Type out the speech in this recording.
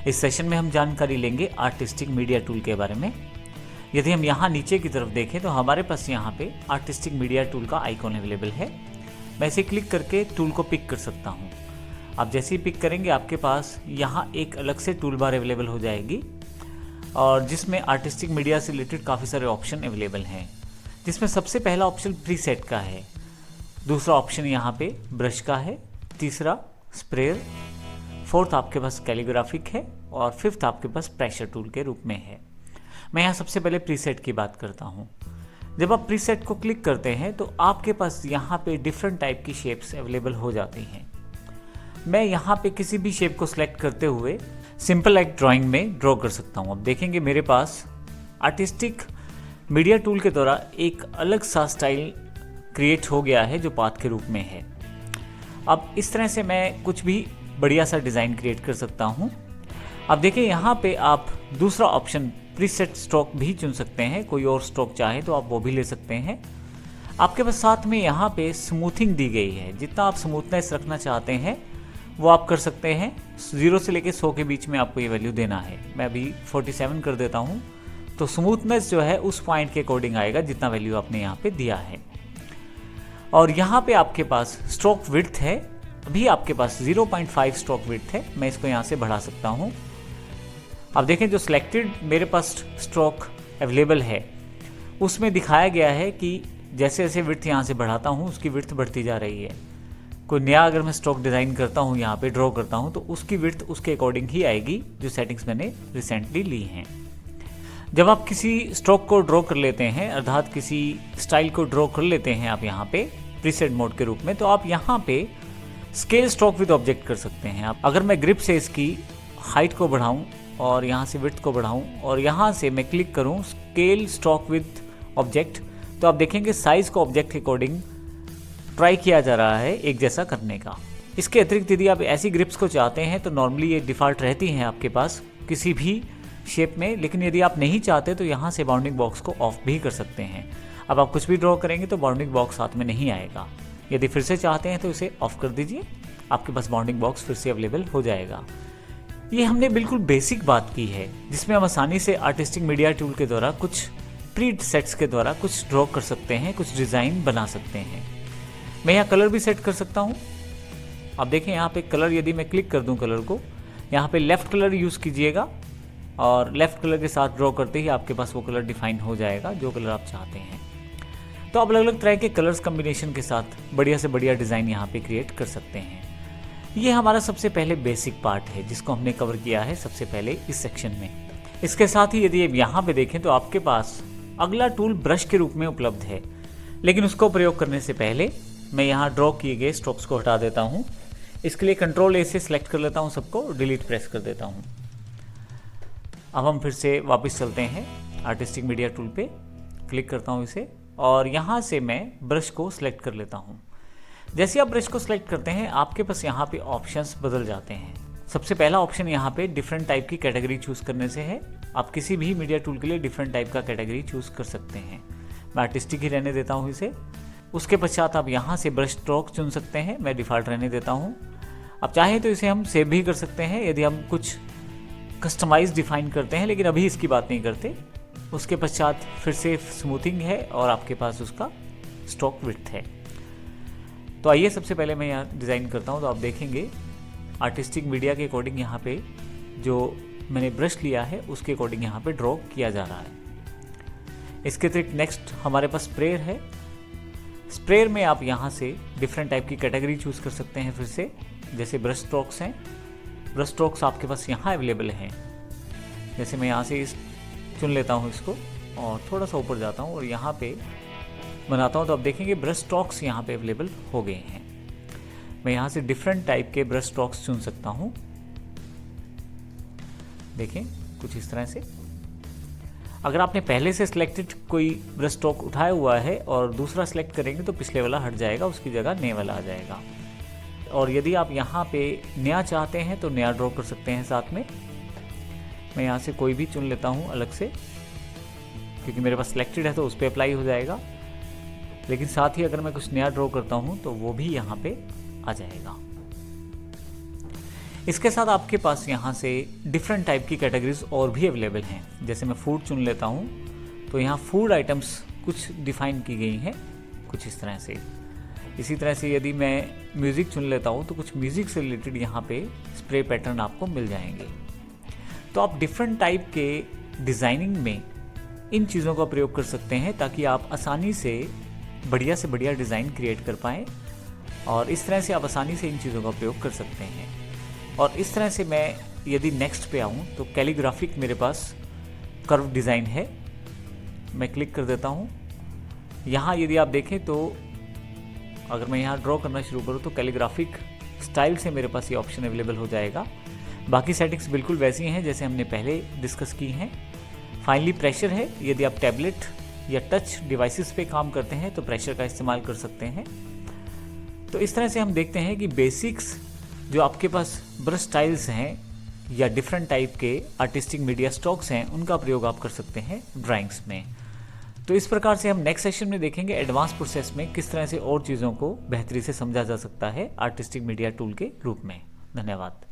इस सेशन में हम जानकारी लेंगे आर्टिस्टिक मीडिया टूल के बारे में। यदि हम यहाँ नीचे की तरफ देखें तो हमारे पास यहाँ पे आर्टिस्टिक मीडिया टूल का आइकॉन अवेलेबल है। मैं इसे क्लिक करके टूल को पिक कर सकता हूँ। आप जैसे ही पिक करेंगे आपके पास यहाँ एक अलग से टूल बार अवेलेबल हो जाएगी और जिसमें आर्टिस्टिक मीडिया से रिलेटेड काफ़ी सारे ऑप्शन अवेलेबल हैं, जिसमें सबसे पहला ऑप्शन प्रीसेट का है, दूसरा ऑप्शन यहाँ पे ब्रश का है, तीसरा स्प्रेयर, फोर्थ आपके पास कैलीग्राफिक है और फिफ्थ आपके पास प्रेशर टूल के रूप में है। मैं यहाँ सबसे पहले प्रीसेट की बात करता हूँ। जब आप प्रीसेट को क्लिक करते हैं तो आपके पास यहाँ पे डिफरेंट टाइप की शेप्स अवेलेबल हो जाती हैं। मैं यहाँ पे किसी भी शेप को सिलेक्ट करते हुए सिंपल एक ड्राइंग में ड्रॉ कर सकता हूँ। अब देखेंगे मेरे पास आर्टिस्टिक मीडिया टूल के द्वारा एक अलग सा स्टाइल क्रिएट हो गया है जो पाथ के रूप में है। अब इस तरह से मैं कुछ भी बढ़िया सा डिज़ाइन क्रिएट कर सकता हूँ। अब देखिए यहाँ पे आप दूसरा ऑप्शन प्रीसेट स्ट्रोक भी चुन सकते हैं। कोई और स्ट्रोक चाहे तो आप वो भी ले सकते हैं। आपके पास साथ में यहाँ पे स्मूथिंग दी गई है। जितना आप स्मूथनेस रखना चाहते हैं वो आप कर सकते हैं। 0 से लेके 100 के बीच में आपको ये वैल्यू देना है। मैं अभी 47 कर देता हूँ तो स्मूथनेस जो है उस पॉइंट के अकॉर्डिंग आएगा जितना वैल्यू आपने यहाँ पे दिया है। और यहाँ पे आपके पास स्ट्रोक विड्थ है, अभी आपके पास 0.5 स्ट्रोक विड्थ है। मैं इसको यहाँ से बढ़ा सकता हूँ। अब देखें जो सिलेक्टेड मेरे पास स्ट्रोक अवेलेबल है उसमें दिखाया गया है कि जैसे जैसे विड्थ यहाँ से बढ़ाता हूँ उसकी विड्थ बढ़ती जा रही है। कोई नया अगर मैं स्ट्रोक डिज़ाइन करता हूँ, यहाँ पे ड्रॉ करता हूँ, तो उसकी विड्थ उसके अकॉर्डिंग ही आएगी जो सेटिंग्स मैंने रिसेंटली ली हैं। जब आप किसी स्ट्रोक को ड्रॉ कर लेते हैं, अर्थात किसी स्टाइल को ड्रॉ कर लेते हैं आप यहाँ पे प्रीसेट मोड के रूप में, तो आप यहाँ पे स्केल स्ट्रोक विद ऑब्जेक्ट कर सकते हैं। आप अगर मैं ग्रिप से इसकी हाइट को बढ़ाऊं और यहाँ से विड्थ को बढ़ाऊं और यहाँ से मैं क्लिक करूं स्केल स्ट्रोक विद ऑब्जेक्ट, तो आप देखेंगे साइज को ऑब्जेक्ट के अकॉर्डिंग ट्राई किया जा रहा है एक जैसा करने का। इसके अतिरिक्त यदि आप ऐसी ग्रिप्स को चाहते हैं तो नॉर्मली ये डिफ़ॉल्ट रहती हैं आपके पास किसी भी शेप में, लेकिन यदि आप नहीं चाहते तो यहाँ से बाउंडिंग बॉक्स को ऑफ भी कर सकते हैं। अब आप कुछ भी ड्रॉ करेंगे तो बाउंडिंग बॉक्स साथ में नहीं आएगा। यदि फिर से चाहते हैं तो इसे ऑफ कर दीजिए, आपके पास बाउंडिंग बॉक्स फिर से अवेलेबल हो जाएगा। ये हमने बिल्कुल बेसिक बात की है जिसमें हम आसानी से आर्टिस्टिक मीडिया टूल के द्वारा कुछ प्री सेट्स के द्वारा कुछ ड्रॉ कर सकते हैं, कुछ डिज़ाइन बना सकते हैं। मैं यहाँ कलर भी सेट कर सकता हूँ। आप देखें यहाँ पे कलर, यदि मैं क्लिक कर दूँ कलर को, यहाँ पे लेफ़्ट कलर यूज़ कीजिएगा और लेफ़्ट कलर के साथ ड्रॉ करते ही आपके पास वो कलर डिफाइन हो जाएगा जो कलर आप चाहते हैं। तो आप अलग अलग तरह के कलर्स कम्बिनेशन के साथ बढ़िया से बढ़िया डिज़ाइन यहाँ पे क्रिएट कर सकते हैं। ये हमारा सबसे पहले बेसिक पार्ट है जिसको हमने कवर किया है सबसे पहले इस सेक्शन में। इसके साथ ही यदि आप यहाँ पे देखें तो आपके पास अगला टूल ब्रश के रूप में उपलब्ध है, लेकिन उसको प्रयोग करने से पहले मैं यहाँ ड्रॉ किए गए स्ट्रोक्स को हटा देता हूँ। इसके लिए कंट्रोल ए से सिलेक्ट कर लेता हूँ सबको, डिलीट प्रेस कर देता हूँ। अब हम फिर से वापस चलते हैं आर्टिस्टिक मीडिया टूल पे, क्लिक करता हूँ इसे और यहाँ से मैं ब्रश को सिलेक्ट कर लेता हूँ। जैसे आप ब्रश को सिलेक्ट करते हैं आपके पास यहाँ पे ऑप्शंस बदल जाते हैं। सबसे पहला ऑप्शन यहाँ पे डिफरेंट टाइप की कैटेगरी चूज़ करने से है। आप किसी भी मीडिया टूल के लिए डिफरेंट टाइप का कैटेगरी चूज़ कर सकते हैं। मैं आर्टिस्टिक ही रहने देता हूँ इसे। उसके पश्चात आप यहाँ से ब्रश स्ट्रोक चुन सकते हैं, मैं डिफ़ॉल्ट रहने देता हूँ। आप चाहें तो इसे हम सेव भी कर सकते हैं यदि हम कुछ कस्टमाइज डिफाइन करते हैं, लेकिन अभी इसकी बात नहीं करते। उसके पश्चात फिर से स्मूथिंग है और आपके पास उसका स्ट्रोक विड्थ है। तो आइए सबसे पहले मैं यहाँ डिज़ाइन करता हूँ। तो आप देखेंगे आर्टिस्टिक मीडिया के अकॉर्डिंग यहाँ पे जो मैंने ब्रश लिया है उसके अकॉर्डिंग यहाँ पे ड्रॉ किया जा रहा है। इसके अतिरिक्त नेक्स्ट हमारे पास स्प्रेयर है। स्प्रेयर में आप यहाँ से डिफरेंट टाइप की कैटेगरी चूज़ कर सकते हैं। फिर से जैसे ब्रश स्ट्रोक्स हैं, ब्रश स्ट्रोक्स आपके पास यहाँ अवेलेबल हैं। जैसे मैं यहाँ से इस चुन लेता हूँ इसको और थोड़ा सा ऊपर जाता हूँ और यहाँ पे बनाता हूँ, तो आप देखेंगे ब्रश स्ट्रोक्स यहाँ पे अवेलेबल हो गए हैं। मैं यहाँ से डिफरेंट टाइप के ब्रश स्ट्रोक्स चुन सकता हूँ। देखें कुछ इस तरह से। अगर आपने पहले से सिलेक्टेड कोई ब्रश स्ट्रोक उठाया हुआ है और दूसरा सिलेक्ट करेंगे तो पिछले वाला हट जाएगा, उसकी जगह नए वाला आ जाएगा। और यदि आप यहाँ पे नया चाहते हैं तो नया ड्रॉ कर सकते हैं साथ में। मैं यहाँ से कोई भी चुन लेता हूँ अलग से, क्योंकि मेरे पास सिलेक्टेड है तो उस पर अप्लाई हो जाएगा। लेकिन साथ ही अगर मैं कुछ नया ड्रॉ करता हूँ तो वो भी यहाँ पे आ जाएगा। इसके साथ आपके पास यहाँ से डिफरेंट टाइप की कैटेगरीज और भी अवेलेबल हैं। जैसे मैं फूड चुन लेता हूँ तो यहाँ फूड आइटम्स कुछ डिफाइन की गई हैं कुछ इस तरह से। इसी तरह से यदि मैं म्यूज़िक चुन लेता हूँ तो कुछ म्यूज़िक से रिलेटेड यहाँ पे स्प्रे पैटर्न आपको मिल जाएंगे। तो आप डिफरेंट टाइप के डिज़ाइनिंग में इन चीज़ों का प्रयोग कर सकते हैं ताकि आप आसानी से बढ़िया डिज़ाइन क्रिएट कर पाएँ, और इस तरह से आप आसानी से इन चीज़ों का प्रयोग कर सकते हैं। और इस तरह से मैं यदि नेक्स्ट पे आऊँ तो कैलीग्राफिक मेरे पास कर्व डिज़ाइन है, मैं क्लिक कर देता हूँ। यहाँ यदि आप देखें तो अगर मैं यहाँ ड्रॉ करना शुरू करूँ तो कैलीग्राफिक स्टाइल से मेरे पास ये ऑप्शन अवेलेबल हो जाएगा। बाकी सेटिंग्स बिल्कुल वैसी हैं जैसे हमने पहले डिस्कस की हैं। फाइनली प्रेशर है, यदि आप टैबलेट या टच डिवाइसेस पे काम करते हैं तो प्रेशर का इस्तेमाल कर सकते हैं। तो इस तरह से हम देखते हैं कि बेसिक्स जो आपके पास ब्रश स्टाइल्स हैं या डिफरेंट टाइप के आर्टिस्टिक मीडिया स्ट्रोक्स हैं उनका प्रयोग आप कर सकते हैं ड्राइंग्स में। तो इस प्रकार से हम नेक्स्ट सेशन में देखेंगे एडवांस प्रोसेस में किस तरह से और चीज़ों को बेहतरी से समझा जा सकता है आर्टिस्टिक मीडिया टूल के रूप में। धन्यवाद।